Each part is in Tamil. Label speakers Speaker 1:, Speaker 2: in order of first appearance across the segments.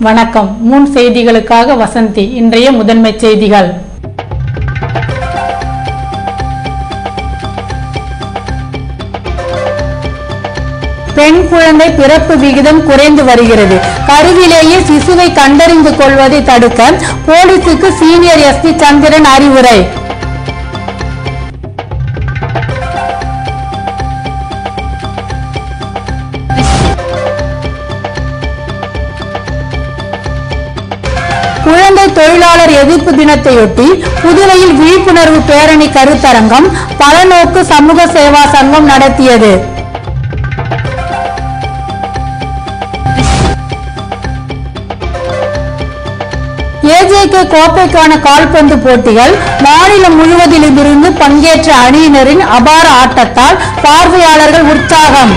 Speaker 1: வணக்கம். முன் செய்திகளுக்காக வசந்தி. இன்றைய முதன்மை செய்திகள். பெண் குழந்தை பிறப்பு விகிதம் குறைந்து வருகிறது. கருவிலேயே சிசுவை கண்டறிந்து கொள்வதை தடுக்க போலீசுக்கு சீனியர் எஸ்பி சந்திரன் அறிவுரை. குழந்தை தொழிலாளர் எதிர்ப்பு தினத்தையொட்டி புதுவையில் விழிப்புணர்வு பேரணி கருத்தரங்கம் பலநோக்கு சமூக சேவா சங்கம் நடத்தியது. ஏஜேகே கோப்பைக்கான கால்பந்து போட்டிகள் மாநிலம் முழுவதிலிருந்து பங்கேற்ற அணியினரின் அபார ஆட்டத்தால் பார்வையாளர்கள் உற்சாகம்.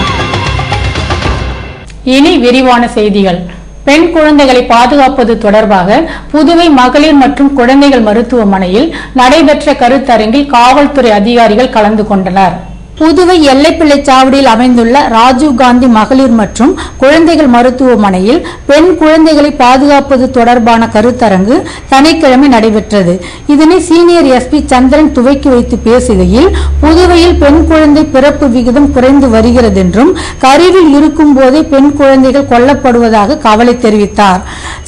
Speaker 1: இனி விரிவான செய்திகள். பெண் குழந்தைகளை பாதுகாப்பது தொடர்பாக புதுவை மகளிர் மற்றும் குழந்தைகள் மருத்துவமனையில் நடைபெற்ற கருத்தரங்கில் காவல்துறை அதிகாரிகள் கலந்து கொண்டனர். புதுவை எல்லைப்பிள்ளை சாவடியில் அமைந்துள்ள ராஜீவ்காந்தி மகளிர் மற்றும் குழந்தைகள் மருத்துவமனையில் பெண் குழந்தைகளை பாதுகாப்பது தொடர்பான கருத்தரங்கு சனிக்கிழமை நடைபெற்றது. இதனை சீனியர் எஸ்பி சந்திரன் துவக்கி வைத்து பேசுகையில், புதுவையில் பெண் குழந்தை பிறப்பு விகிதம் குறைந்து வருகிறது என்றும் கருவில் இருக்கும் போதே பெண் குழந்தைகள் கொல்லப்படுவதாக கவலை தெரிவித்தார்.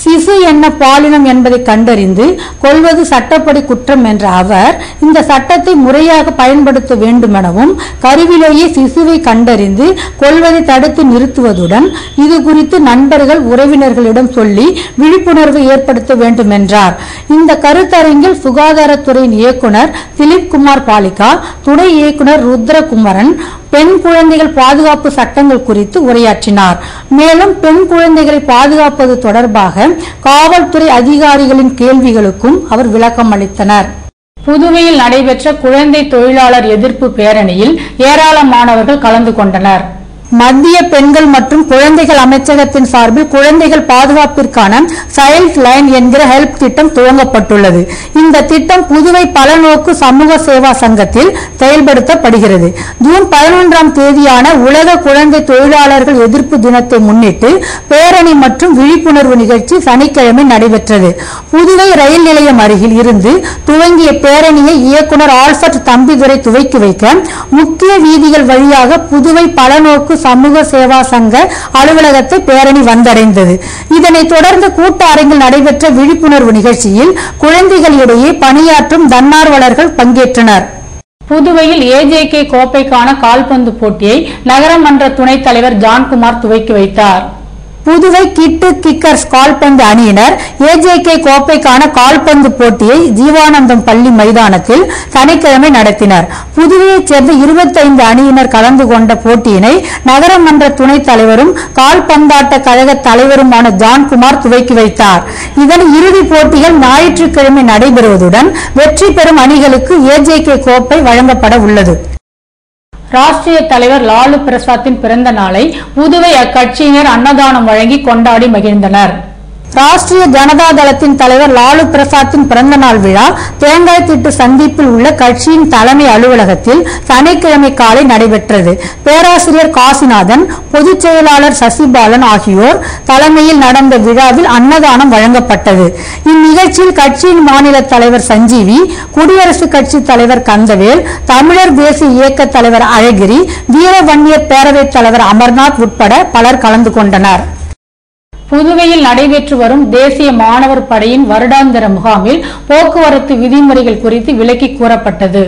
Speaker 1: சிசு என்ன பாலினம் என்பதை கண்டறிந்து கொள்வது சட்டப்படி குற்றம் என்ற அவர், இந்த சட்டத்தை முறையாக பயன்படுத்த வேண்டும் எனவும் கருவிலேயே சிசுவை கண்டறிந்து கொள்வதை தடுத்து நிறுத்துவதுடன் இது குறித்து நண்பர்கள் உறவினர்களிடம் சொல்லி விழிப்புணர்வு ஏற்படுத்த வேண்டும் என்றார். இந்த கருத்தரங்கில் சுகாதாரத்துறையின் இயக்குனர் திலீப் குமார் பாலிகா, துணை இயக்குனர் ருத்ரகுமரன் பெண் குழந்தைகள் பாதுகாப்பு சட்டங்கள் குறித்து உரையாற்றினார். மேலும் பெண் குழந்தைகளை பாதுகாப்பது தொடர்பாக காவல்துறை அதிகாரிகளின் கேள்விகளுக்கும் அவர் விளக்கம் அளித்தனர். புதுவையில் நடைபெற்ற குழந்தை தொழிலாளர் எதிர்ப்பு பேரணியில் ஏராளமானவர்கள் கலந்து கொண்டனர். மத்திய பெண்கள் மற்றும் குழந்தைகள் அமைச்சகத்தின் சார்பில் குழந்தைகள் பாதுகாப்பிற்கான சைல்ட் லைன் என்கிற ஹெல்ப் திட்டம் துவங்கப்பட்டுள்ளது. இந்த திட்டம் புதுவை பலநோக்கு சமூக சேவா சங்கத்தில் செயல்படுத்தப்படுகிறது. ஜூன் 11ஆம் தேதியான உலக குழந்தை தொழிலாளர்கள் எதிர்ப்பு தினத்தை முன்னிட்டு பேரணி மற்றும் விழிப்புணர்வு நிகழ்ச்சி சனிக்கிழமை நடைபெற்றது. புதுவை ரயில் நிலையம் அருகில் இருந்து துவங்கிய பேரணியை இயக்குனர் ஆல்பர்ட் தம்பிதுரை துவக்கி வைக்க முக்கிய வீதிகள் வழியாக புதுவை பலநோக்கு சமூக சேவா சங்க அலுவலகத்தை பேரணி வந்தடைந்தது. இதனைத் தொடர்ந்து கூட்ட அரங்கில் நடைபெற்ற விழிப்புணர்வு நிகழ்ச்சியில் குழந்தைகளிடையே பணியாற்றும் தன்னார்வலர்கள் பங்கேற்றனர். புதுவையில் ஏஜேகே கோப்பைக்கான கால்பந்து போட்டியை நகரமன்ற துணைத் தலைவர் ஜான்குமார் துவக்கி வைத்தார். புதுவை கிட்டு கிக்கர்ஸ் கால்பந்து அணியினர் ஏஜேகே கோப்பைக்கான கால்பந்து போட்டியை ஜீவானந்தம் பள்ளி மைதானத்தில் சனிக்கிழமை நடத்தினர். புதுவையைச் சேர்ந்த 25 அணியினர் கலந்து கொண்ட போட்டியினை நகரமன்ற துணைத் தலைவரும் கால்பந்தாட்ட கழக தலைவருமான ஜான்குமார் துவக்கி வைத்தார். இதன் இறுதிப் போட்டிகள் ஞாயிற்றுக்கிழமை நடைபெறுவதுடன் வெற்றி பெறும் அணிகளுக்கு ஏஜேகே கோப்பை வழங்கப்பட உள்ளது. ராஷ்டிரிய தலைவர் லாலு பிரசாத்தின் பிறந்த நாளை புதுவை அக்கட்சியினர் அன்னதானம் வழங்கி கொண்டாடி மகிழ்ந்தனர். ராஷ்டிரிய ஜனதா தளத்தின் தலைவர் லாலு பிரசாத்தின் பிறந்த நாள் விழா தேங்காய் திட்டு சந்திப்பில் உள்ள கட்சியின் தலைமை அலுவலகத்தில் சனிக்கிழமை காலை நடைபெற்றது. பேராசிரியர் காசிநாதன், பொதுச் செயலாளர் சசிபாலன் ஆகியோர் தலைமையில் நடந்த விழாவில் அன்னதானம் வழங்கப்பட்டது. இந்நிகழ்ச்சியில் கட்சியின் மாநில தலைவர் சஞ்சீவி, குடியரசுக் கட்சி தலைவர் கந்தவேல், தமிழர் தேசிய இயக்க தலைவர் அழகிரி, வீரவன்னியர் பேரவைத் தலைவர் அமர்நாத் உட்பட பலர் கலந்து கொண்டனர். புதுவையில் நடைபெற்று வரும் தேசிய மாணவர் படையின் வருடாந்திர முகாமில் போக்குவரத்து விதிமுறைகள் குறித்து விளக்கி கூறப்பட்டது.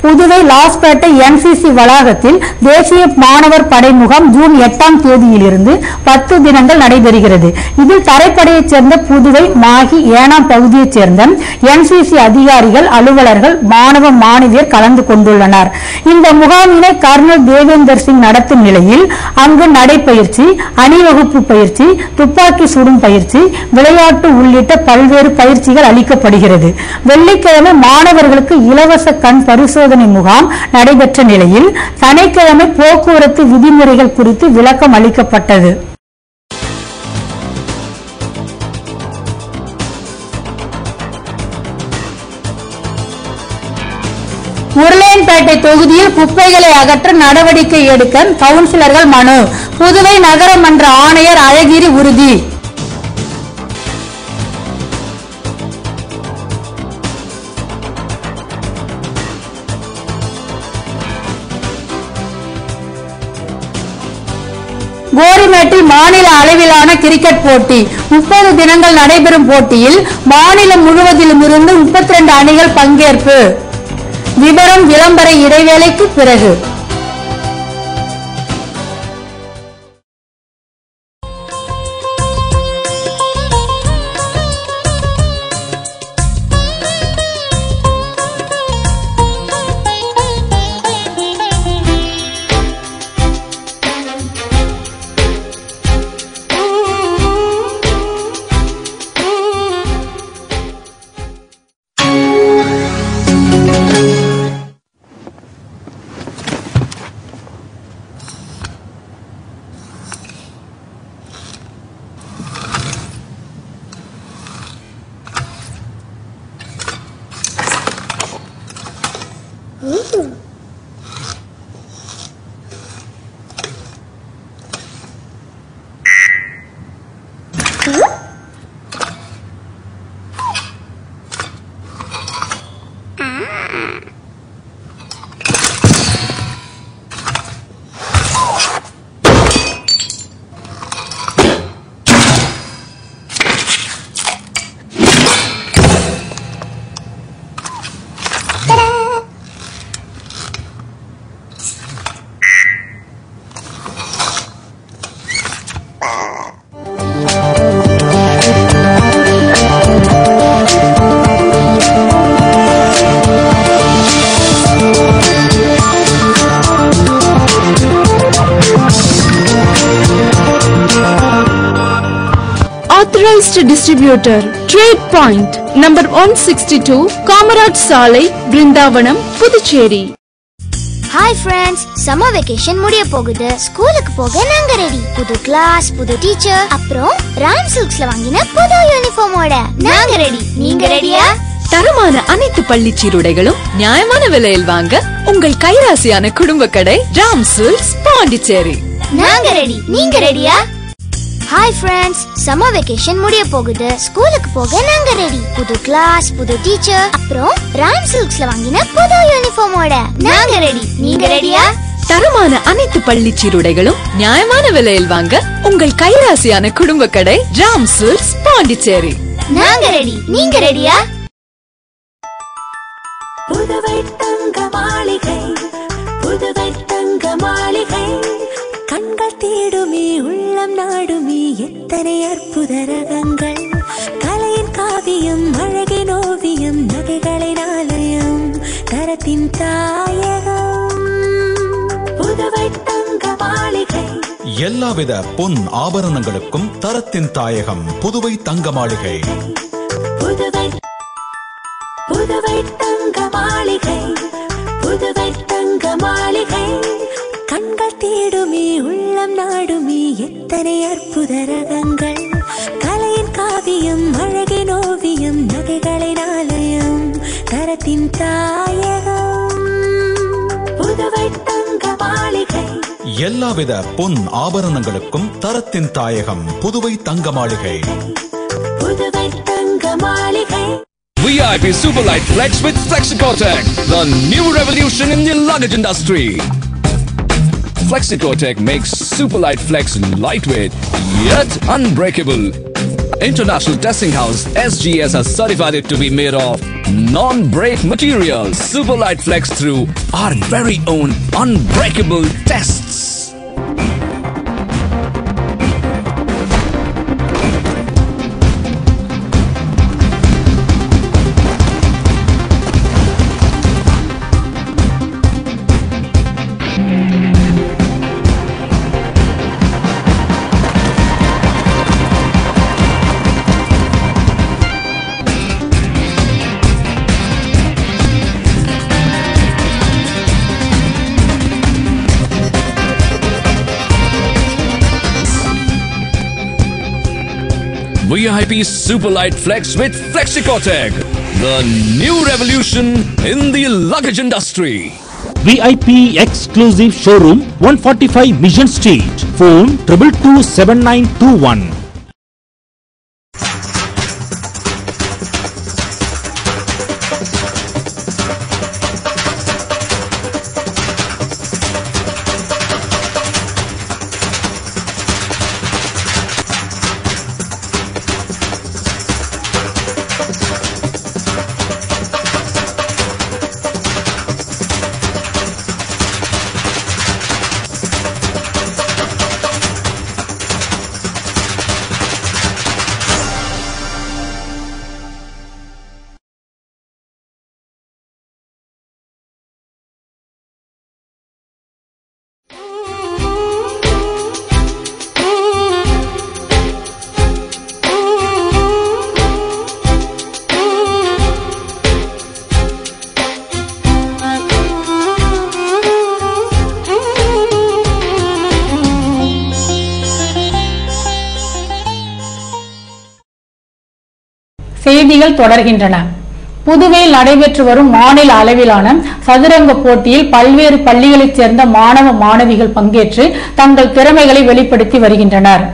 Speaker 1: புதுவை லாஸ்பேட்டை என்சிசி வளாகத்தில் தேசிய மாணவர் படை முகாம் ஜூன் 8ஆம் தேதியிலிருந்து 10 தினங்கள் நடைபெறுகிறது. இதில் தரைப்படையைச் சேர்ந்த புதுவை, மாகி, ஏனாம் பகுதியைச் சேர்ந்த என்சிசி அதிகாரிகள், அலுவலர்கள், மாணவ மாணவியர் கலந்து கொண்டுள்ளனர். இந்த முகாமினை கர்னல் தேவேந்தர் சிங் நடத்தும் நிலையில் அங்கு நடைப்பயிற்சி, அணிவகுப்பு பயிற்சி, துப்பாக்கி சுடும் பயிற்சி, விளையாட்டு உள்ளிட்ட பல்வேறு பயிற்சிகள் அளிக்கப்படுகிறது. வெள்ளிக்கிழமை மாணவர்களுக்கு இலவச கண் பரிசோதனை முகாம் நடைபெற்ற நிலையில் சனிக்கிழமை போக்குவரத்து விதிமுறைகள் குறித்து விளக்கம் அளிக்கப்பட்டது. உருளையன்பேட்டை தொகுதியில் குப்பைகளை அகற்ற நடவடிக்கை எடுக்க கவுன்சிலர்கள் மனு. புதுவை நகரமன்ற ஆணையர் அழகிரி உறுதி. கோரிமேட்டில் மாநில அளவிலான கிரிக்கெட் போட்டி 30 தினங்கள் நடைபெறும் போட்டியில் மாநிலம் முழுவதிலும் இருந்து 32 அணிகள் பங்கேற்பு. விவரம் விளம்பர இடைவேளைக்கு பிறகு.
Speaker 2: Authorized distributor, Trade Point, number 162, Kamaraj Salai, Brindavanam, Puducherry.
Speaker 3: Hi friends, summer vacation முடிய போகுது. ஸ்கூலுக்கு போக நாங்க ரெடி. புது கிளாஸ், புது டீச்சர், அப்புறம் ராம் சில்க்ஸ்ல வாங்கின புது யூனிஃபார்மோட நாங்க ரெடி. நீங்க ரெடியா?
Speaker 2: தரமான அனைத்து பள்ளி சீருடைகளும் நியாயமான விலையில் வாங்க உங்கள் கைராசியான குடும்ப கடை ராம் சில்க்ஸ் பாண்டிச்சேரி.
Speaker 3: நாங்க ரெடி. நீங்க ரெடியா? ஹாய் ஃப்ரெண்ட்ஸ், சம்மர் வெக்கேஷன் முடிய போகுது. ஸ்கூலுக்கு போக நாங்க ரெடி. புது கிளாஸ், புது டீச்சர், அப்புறம் ராம் சில்க்ஸ்ல வாங்கின புது யூனிஃபார்மோட நாங்க ரெடி. நீங்க ரெடியா?
Speaker 2: தரமான அனைத்து பள்ளி சீருடைகளும் நியாயமான விலையில் வாங்க உங்கள் கைராசியான குடும்ப கடை ராம் சில்க்ஸ் பாண்டிச்சேரி.
Speaker 3: நாங்க ரெடி. நீங்க ரெடியா?
Speaker 4: புதுவை தங்க மாளிகை, புதுவை தங்க மாளிகை, கண்கள் தேடுமே உள்ளம் நாடுமே எத்தனை அற்புத ரகங்கள், கலையின் காவியம் அழகின் ஓவியம் நகைகளின் ஆலயம் தரத்தின் தாயகம் புதுவை தங்க மாளிகை.
Speaker 5: எல்லாவித பொன் ஆபரணங்களுக்கும் தரத்தின் தாயகம் புதுவை தங்க மாளிகை.
Speaker 4: புதுவை புதுவை தங்க மாளிகை, புதுவை தங்க மாளிகை, கண்கள் தேடுமே உள்ளம் நாடுமே எத்தனை அற்புத ரகங்கள், கலையின் காவியம் அழகின் ஓவியம் நகைகளின் ஆலயம் தரத்தின் தாயகம் புதுவை தங்க மாளிகை.
Speaker 5: எல்லாவித பொன் ஆபரணங்களுக்கும் தரத்தின் தாயகம் புதுவை தங்க மாளிகை.
Speaker 4: புதுவை தங்க மாளிகை.
Speaker 6: VIP Superlight Flex with Flexicotec, the new revolution in the luggage industry. Flexicotec makes Superlight Flex lightweight yet unbreakable. International Testing House SGS has certified it to be made of non-break material. Superlight Flex through our very own unbreakable tests. VIP Superlight Flex with Flexicotec, the new revolution in the luggage industry.
Speaker 7: VIP exclusive showroom 145 Mission Street. Phone 222921.
Speaker 1: செய்திகள் தொடர்கின்றன. புதுவையில் நடைபெற்று வரும் மாநில அளவிலான சதுரங்க போட்டியில் பல்வேறு பள்ளிகளைச் சேர்ந்த மாணவ மாணவிகள் பங்கேற்று தங்கள் திறமைகளை வெளிப்படுத்தி வருகின்றனர்.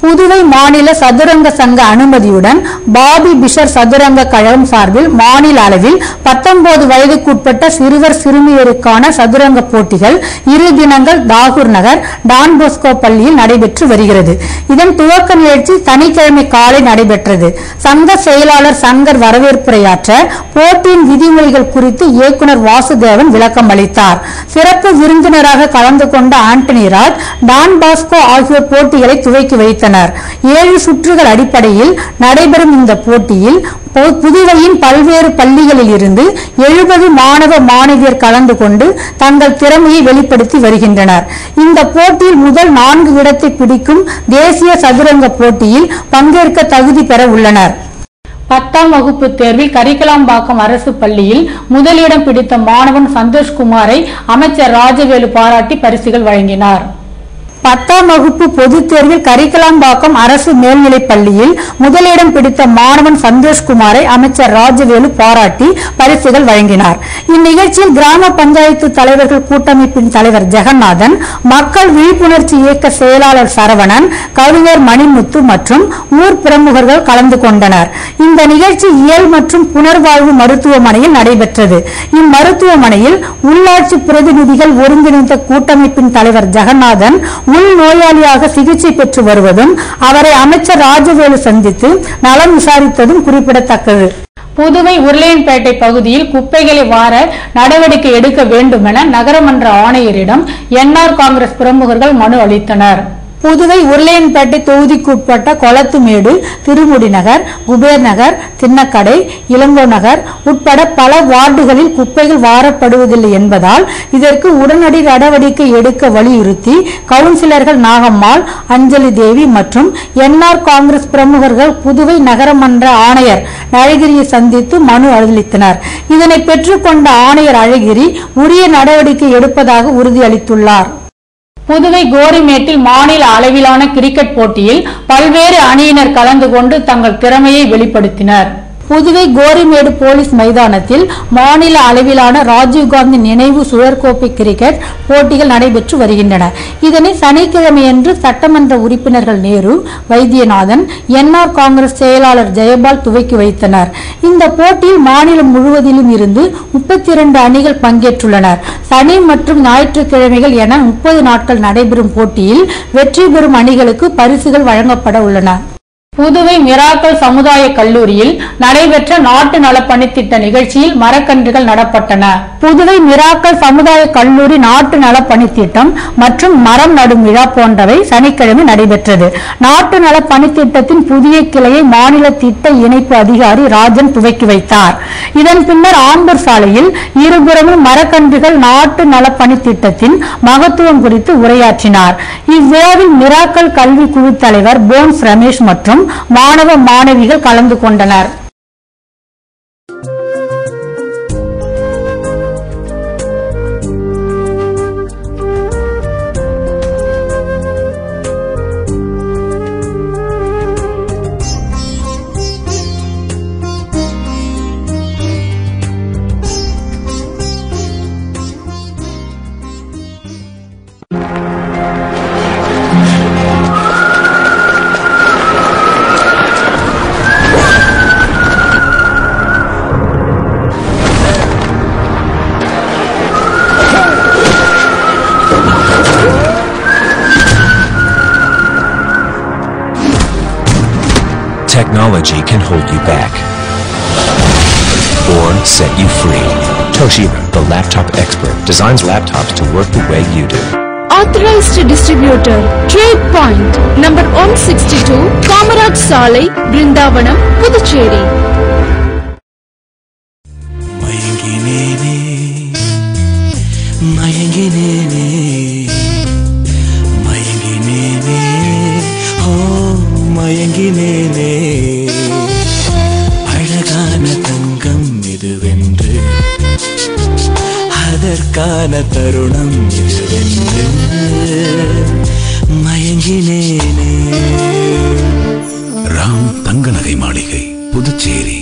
Speaker 1: புதுவை மாநில சதுரங்க சங்க அனுமதியுடன் பாபி பிஷர் சதுரங்க கழகம் சார்பில் மாநில அளவில் 19 வயதுக்குட்பட்ட சிறுவர் சிறுமியருக்கான சதுரங்க போட்டிகள் 2 தினங்கள் தாகூர் நகர் டான் போஸ்கோ பள்ளியில் நடைபெற்று வருகிறது. இதன் துவக்க நிகழ்ச்சி சனிக்கிழமை காலை நடைபெற்றது. சங்க செயலாளர் சங்கர் வரவேற்புரையாற்ற போட்டியின் விதிமுறைகள் குறித்து இயக்குனர் வாசுதேவன் விளக்கம் அளித்தார். சிறப்பு விருந்தினராக கலந்து கொண்ட ஆண்டனி ராஜ், டான் பாஸ்கோ ஆகியோர் போட்டிகளை துவக்கி வைத்தனர். 7 சுற்றுகள் அடிப்படையில் நடைபெறும் இந்த போட்டியில் புதுவையின் பல்வேறு பள்ளிகளில் இருந்து 70 மாணவ மாணவியர் கலந்து கொண்டு தங்கள் திறமையை வெளிப்படுத்தி வருகின்றனர். இந்த போட்டியில் முதல் 4 இடத்தை பிடிக்கும் தேசிய சதுரங்க போட்டியில் பங்கேற்க தகுதி பெற உள்ளனர். 10ஆம் வகுப்பு தேர்வில் கரிக்கலாம்பாக்கம் அரசு பள்ளியில் முதலிடம் பிடித்த மாணவன் சந்தோஷ்குமாரை அமைச்சர் ராஜவேலு பாராட்டி பரிசுகள் வழங்கினார். 10ஆம் வகுப்பு பொதுத் தேர்வில் கரிக்கலாம்பாக்கம் அரசு மேல்நிலைப் பள்ளியில் முதலிடம் பிடித்த மாணவன் சந்தோஷ்குமாரை அமைச்சர் ராஜவேலு பாராட்டி பரிசுகள் வழங்கினார். இந்நிகழ்ச்சியில் கிராம பஞ்சாயத்து தலைவர்கள் கூட்டமைப்பின் தலைவர் ஜெகநாதன், மக்கள் விழிப்புணர்ச்சி இயக்க செயலாளர் சரவணன், கவிஞர் மணிமுத்து மற்றும் ஊர் பிரமுகர்கள் கலந்து கொண்டனர். இந்த நிகழ்ச்சி இயல் மற்றும் புனர்வாழ்வு மருத்துவமனையில் நடைபெற்றது. இம்மருத்துவமனையில் உள்ளாட்சி பிரதிநிதிகள் ஒருங்கிணைந்த கூட்டமைப்பின் தலைவர் ஜெகநாதன் உள்நோயாளியாக சிகிச்சை பெற்று வருவதும் அவரை அமைச்சர் ராஜவேலு சந்தித்து நலம் விசாரித்ததும் குறிப்பிடத்தக்கது. புதுவை உருளையன்பேட்டை பகுதியில் குப்பைகளை வார நடவடிக்கை எடுக்க வேண்டும் என நகரமன்ற ஆணையரிடம் என்ஆர் காங்கிரஸ் பிரமுகர்கள் மனு அளித்தனர். புதுவை உருளையன்பேட்டை தொகுதிக்குட்பட்ட கொளத்துமேடு, திருமுடி நகர், குபேர் நகர், தின்னக்கடை, இளங்கோ நகர் உட்பட பல வார்டுகளில் குப்பைகள் வாரப்படுவதில்லை என்பதால் இதற்கு உடனடி நடவடிக்கை எடுக்க வலியுறுத்தி கவுன்சிலர்கள் நாகம்மாள், அஞ்சலி தேவி மற்றும் என்ஆர் காங்கிரஸ் பிரமுகர்கள் புதுவை நகரமன்ற ஆணையர் அழகிரியை சந்தித்து மனு அளித்தனர். இதனை பெற்றுக்கொண்ட ஆணையர் அழகிரி உரிய நடவடிக்கை எடுப்பதாக உறுதியளித்துள்ளார். புதுவை கோரிமேட்டில் மாநில அளவிலான கிரிக்கெட் போட்டியில் பல்வேறு அணியினர் கலந்து கொண்டு தங்கள் திறமையை வெளிப்படுத்தினர். புதுவை கோரிமேடு போலீஸ் மைதானத்தில் மாநில அளவிலான ராஜீவ்காந்தி நினைவு சுழற்கோப்பை கிரிக்கெட் போட்டிகள் நடைபெற்று வருகின்றன. இதனை சனிக்கிழமையன்று சட்டமன்ற உறுப்பினர்கள் நேரு, வைத்தியநாதன், என்ஆர் காங்கிரஸ் செயலாளர் ஜெயபால் துவக்கி வைத்தனர். இந்த போட்டியில் மாநிலம் முழுவதிலும் இருந்து 32 அணிகள் பங்கேற்றுள்ளனர். சனி மற்றும் ஞாயிற்றுக்கிழமைகள் என 30 நாட்கள் நடைபெறும் போட்டியில் வெற்றி பெறும் அணிகளுக்கு பரிசுகள் வழங்கப்பட உள்ளன. புதுவை மிராக்கல் சமுதாய கல்லூரியில் நடைபெற்ற நாட்டு நலப்பணித்திட்ட நிகழ்ச்சியில் மரக்கன்றுகள் நடப்பட்டன. புதுவை மிராக்கல் சமுதாய கல்லூரி நாட்டு நலப்பணித்திட்டம் மற்றும் மரம் நடும் விழா போன்றவை சனிக்கிழமை நடைபெற்றது. நாட்டு நலப்பணித்திட்டத்தின் புதிய கிளையை மாநில திட்ட இணைப்பு அதிகாரி ராஜன் துவக்கி வைத்தார். இதன் பின்னர் ஆம்பூர் சாலையில் இருபுறமும் மரக்கன்றுகள் நாட்டு நலப்பணித்திட்டத்தின் மகத்துவம் குறித்து உரையாற்றினார். இவ்விழாவில் மிராக்கல் கல்வி குழு தலைவர் போன்ஸ் ரமேஷ் மற்றும் மாணவ மாணவிகள் கலந்து கொண்டனர்.
Speaker 8: Technology can hold you back or set you free. Toshiba, the laptop expert, designs laptops to work the way you do.
Speaker 2: Authorized distributor, Trade Point, number 162, Kamaraj Salai, Brindavanam, Puducherry.
Speaker 4: அழகான தங்கம் இதுவென்று, அதற்கான தருணம் இதுவென்று மயங்கினேனே.
Speaker 5: ராம் தங்க நகை மாளிகை,
Speaker 4: புதுச்சேரி.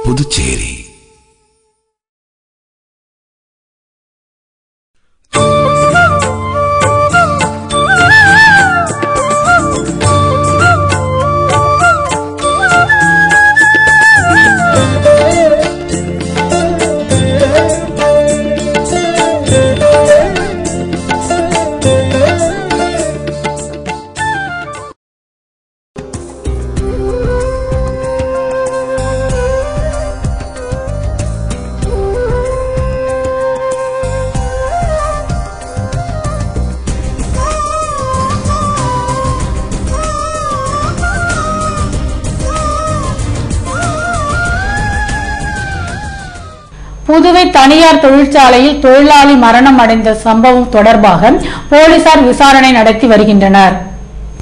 Speaker 4: புதுச்சேரி.
Speaker 1: புதுவை தனியார் தொழிற்சாலையில் தொழிலாளி மரணம் அடைந்த சம்பவம் தொடர்பாக போலீசார் விசாரணை நடத்தி வருகின்றனர்.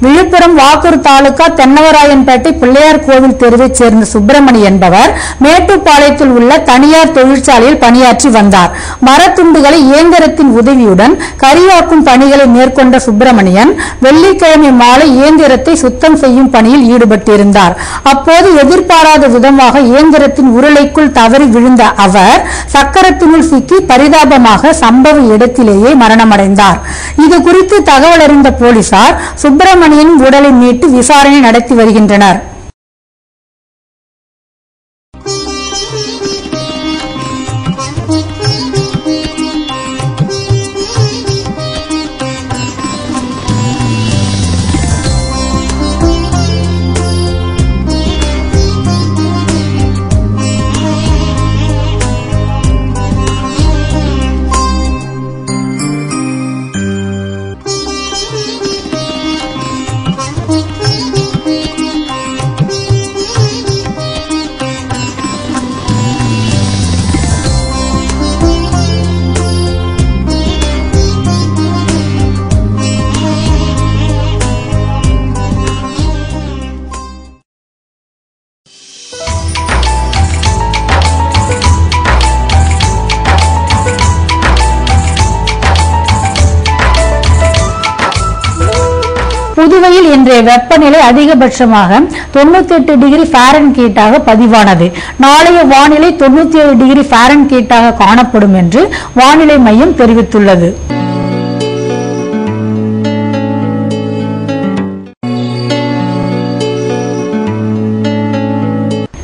Speaker 1: விழுப்புரம் வாக்கூர் தாலுகா தென்னவராயன்பேட்டை பிள்ளையார் கோவில் தெருவைச் சேர்ந்த சுப்பிரமணி என்பவர் மேட்டுப்பாளையத்தில் உள்ள தனியார் தொழிற்சாலையில் பணியாற்றி வந்தார். மரத்துண்டுகளை இயந்திரத்தின் உதவியுடன் கரியாக்கும் பணிகளை மேற்கொண்ட சுப்பிரமணியன் வெள்ளிக்கிழமை மாலை இயந்திரத்தை சுத்தம் செய்யும் பணியில் ஈடுபட்டிருந்தார். அப்போது எதிர்பாராத விதமாக இயந்திரத்தின் உருளைக்குள் தவறி விழுந்த அவர் சக்கரத்தினுள் சிக்கி பரிதாபமாக சம்பவ இடத்திலேயே மரணமடைந்தார். இது குறித்து தகவல் அறிந்த போலீசார் சுப்பிரமணியன் உடலை மீட்டு விசாரணை நடத்தி வருகின்றனர். புதுவையில் இன்றைய வெப்பநிலை அதிகபட்சமாக 98 டிகிரி ஃபாரன்ஹீட்டாக பதிவானது. நாளைய வானிலை 97 டிகிரி ஃபாரன்ஹீட்டாக காணப்படும் என்று வானிலை மையம் தெரிவித்துள்ளது.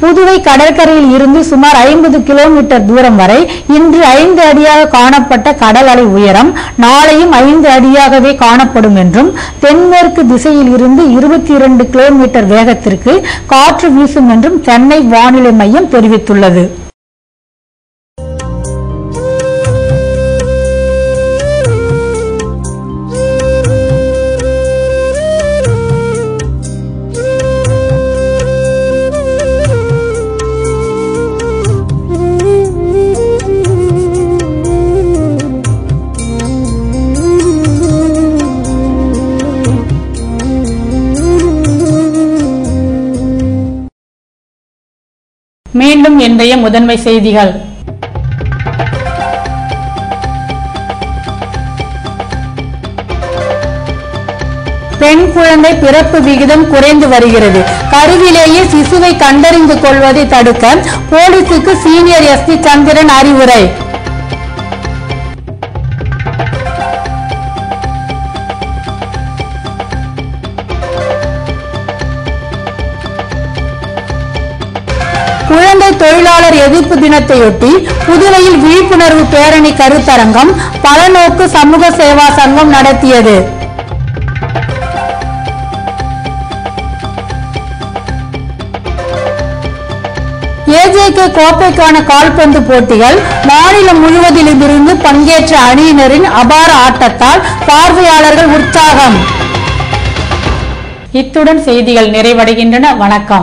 Speaker 1: புதுவை கடற்கரையில் இருந்து சுமார் 50 கிலோமீட்டர் தூரம் வரை இன்று 5 அடியாக காணப்பட்ட கடல் அலை உயரம் நாளையும் 5 அடியாகவே காணப்படும் என்றும் தென்மேற்கு திசையில் இருந்து 22 கிலோமீட்டர் வேகத்திற்கு காற்று வீசும் என்றும் சென்னை வானிலை மையம் தெரிவித்துள்ளது. மீண்டும் இன்றைய முதன்மை செய்திகள். பெண் குழந்தை பிறப்பு விகிதம் குறைந்து வருகிறது. கருவிலேயே சிசுவை கண்டறிந்து கொள்வதை தடுக்க போலீசுக்கு சீனியர் எஸ்பி சந்திரன் அறிவுரை. குழந்தை தொழிலாளர் எதிர்ப்பு தினத்தையொட்டி புதுவையில் விழிப்புணர்வு பேரணி கருத்தரங்கம் பலநோக்கு சமூக சேவா சங்கம் நடத்தியது. ஏஜேகே கோப்பைக்கான கால்பந்து போட்டிகள் மாநிலம் முழுவதிலும் இருந்து பங்கேற்ற அணியினரின் அபார ஆட்டத்தால் பார்வையாளர்கள் உற்சாகம். இத்துடன் செய்திகள் நிறைவடைகின்றன. வணக்கம்.